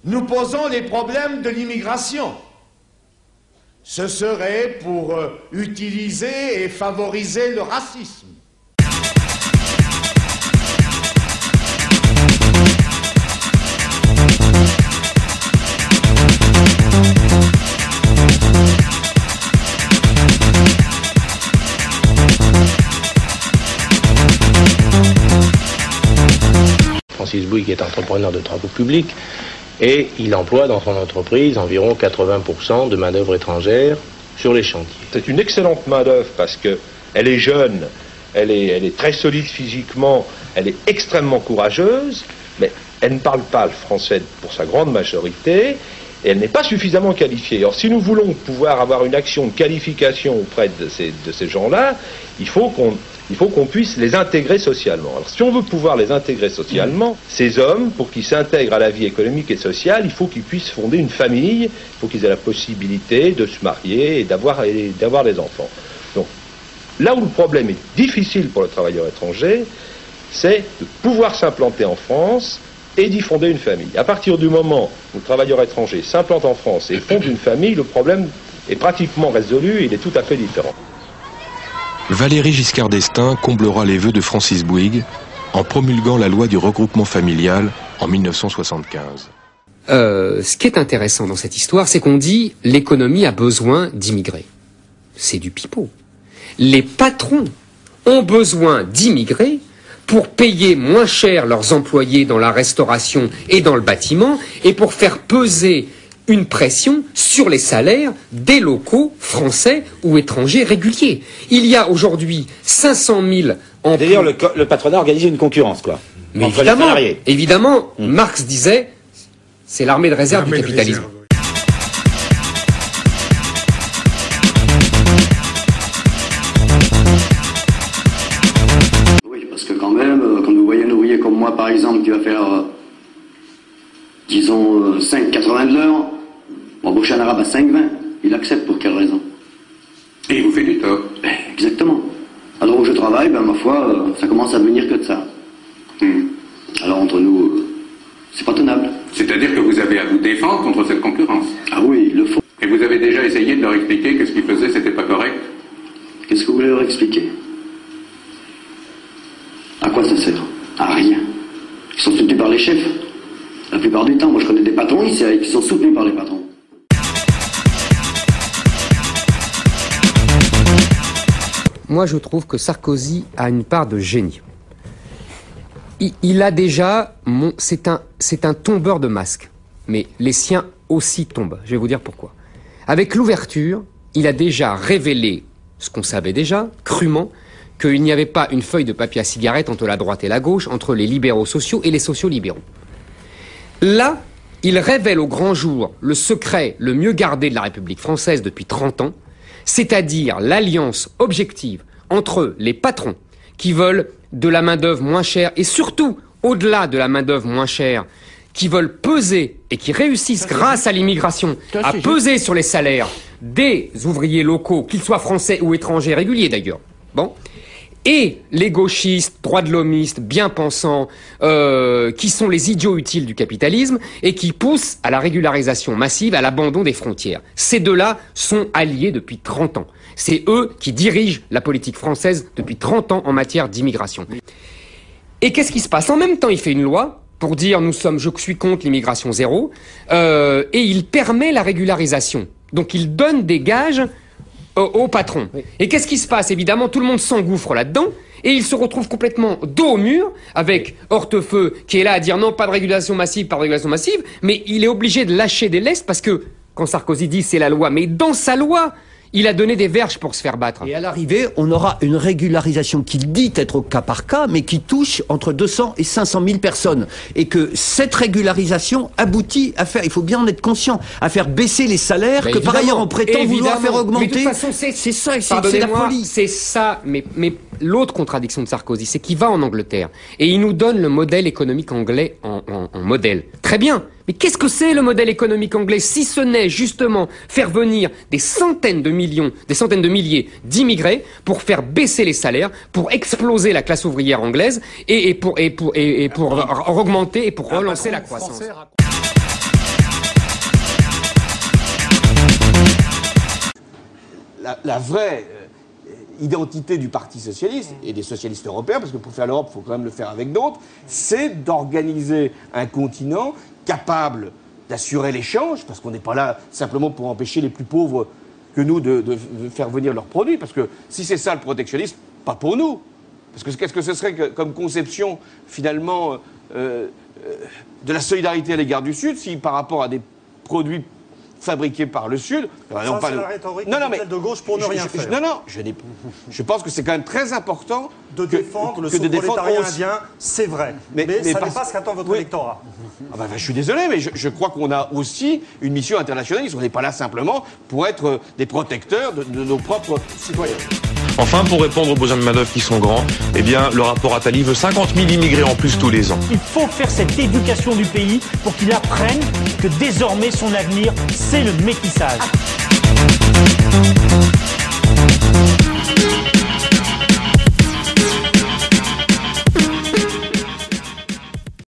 nous posons les problèmes de l'immigration. Ce serait pour utiliser et favoriser le racisme. Francis Bouygues est entrepreneur de travaux publics et il emploie dans son entreprise environ 80% de main-d'œuvre étrangère sur les chantiers. C'est une excellente main-d'œuvre parce qu'elle est jeune, elle est très solide physiquement, elle est extrêmement courageuse, mais elle ne parle pas le français pour sa grande majorité et elle n'est pas suffisamment qualifiée. Alors si nous voulons pouvoir avoir une action de qualification auprès de ces gens-là, il faut qu'on puisse les intégrer socialement. Alors si on veut pouvoir les intégrer socialement, ces hommes, pour qu'ils s'intègrent à la vie économique et sociale, il faut qu'ils puissent fonder une famille, il faut qu'ils aient la possibilité de se marier et d'avoir des enfants. Donc là où le problème est difficile pour le travailleur étranger, c'est de pouvoir s'implanter en France et d'y fonder une famille. À partir du moment où le travailleur étranger s'implante en France et fonde une famille, le problème est pratiquement résolu et il est tout à fait différent. Valéry Giscard d'Estaing comblera les vœux de Francis Bouygues en promulguant la loi du regroupement familial en 1975. Ce qui est intéressant dans cette histoire, c'est qu'on dit l'économie a besoin d'immigrés. C'est du pipeau. Les patrons ont besoin d'immigrés pour payer moins cher leurs employés dans la restauration et dans le bâtiment et pour faire peser une pression sur les salaires des locaux français ou étrangers réguliers. Il y a aujourd'hui 500 000 emplois. D'ailleurs, le patronat organise une concurrence, quoi. Mais évidemment, Marx disait, c'est l'armée de réserve du capitalisme. Oui, parce que quand même, quand vous voyez un ouvrier comme moi, par exemple, qui va faire, disons, 5,80 de l'heure, embaucher un arabe à 5,20, il accepte pour quelle raison? Et il vous fait du tort. Exactement. Alors où je travaille, ma foi, ça commence à devenir que de ça. Alors entre nous, c'est pas tenable. C'est-à-dire que vous avez à vous défendre contre cette concurrence. Ah oui, il le faut. Et vous avez déjà essayé de leur expliquer que ce qu'ils faisaient, c'était pas correct? Qu'est-ce que vous voulez leur expliquer? À quoi ça sert? À rien. Ils sont soutenus par les chefs. La plupart du temps, moi je connais des patrons ici qui sont soutenus par les patrons. Moi, je trouve que Sarkozy a une part de génie. Il a déjà... C'est un tombeur de masques. Mais les siens aussi tombent. Je vais vous dire pourquoi. Avec l'ouverture, il a déjà révélé ce qu'on savait déjà, crûment, qu'il n'y avait pas une feuille de papier à cigarette entre la droite et la gauche, entre les libéraux sociaux et les sociaux libéraux. Là, il révèle au grand jour le secret le mieux gardé de la République française depuis 30 ans, c'est-à-dire l'alliance objective entre les patrons qui veulent de la main-d'œuvre moins chère et surtout, au-delà de la main-d'œuvre moins chère, qui veulent peser et qui réussissent grâce à l'immigration à peser sur les salaires des ouvriers locaux, qu'ils soient français ou étrangers, réguliers d'ailleurs. Bon. Et les gauchistes, droits de l'hommistes, bien pensants, qui sont les idiots utiles du capitalisme et qui poussent à la régularisation massive, à l'abandon des frontières. Ces deux-là sont alliés depuis 30 ans. C'est eux qui dirigent la politique française depuis 30 ans en matière d'immigration. Et qu'est-ce qui se passe? En même temps, il fait une loi pour dire je suis contre l'immigration zéro, et il permet la régularisation. Donc il donne des gages au patron. Oui. Et qu'est-ce qui se passe? Évidemment, tout le monde s'engouffre là-dedans et il se retrouve complètement dos au mur avec Hortefeux qui est là à dire non, pas de régulation massive, mais il est obligé de lâcher des lestes parce que quand Sarkozy dit c'est la loi, mais dans sa loi, il a donné des verges pour se faire battre. Et à l'arrivée, on aura une régularisation qui dit être au cas par cas, mais qui touche entre 200 et 500 000 personnes. Et que cette régularisation aboutit à faire, il faut bien en être conscient, à faire baisser les salaires que par ailleurs on prétend vouloir faire augmenter. Mais de toute façon, c'est ça, c'est la folie. C'est ça, mais l'autre contradiction de Sarkozy, c'est qu'il va en Angleterre et il nous donne le modèle économique anglais en modèle. Très bien. Mais qu'est-ce que c'est le modèle économique anglais si ce n'est justement faire venir des centaines de milliers d'immigrés pour faire baisser les salaires, pour exploser la classe ouvrière anglaise et pour augmenter et pour relancer la croissance. la vraie identité du Parti socialiste et des socialistes européens, parce que pour faire l'Europe, il faut quand même le faire avec d'autres, c'est d'organiser un continent capable d'assurer l'échange, parce qu'on n'est pas là simplement pour empêcher les plus pauvres que nous de faire venir leurs produits, parce que si c'est ça le protectionnisme, pas pour nous. Parce que qu'est-ce que ce serait comme conception, finalement, de la solidarité à l'égard du Sud, si par rapport à des produits fabriqués par le Sud... Ça, c'est la rhétorique de gauche pour ne rien faire. Je pense que c'est quand même très important de défendre le sous-prolétariat indien, c'est vrai. Mais ça n'est pas ce qu'attend votre électorat. Je suis désolé, mais je crois qu'on a aussi une mission internationaliste. On n'est pas là simplement pour être des protecteurs de nos propres citoyens. Enfin, pour répondre aux besoins de main-d'œuvre qui sont grands, eh bien, le rapport Attali veut 50 000 immigrés en plus tous les ans. Il faut faire cette éducation du pays pour qu'il apprenne que désormais son avenir, c'est le métissage.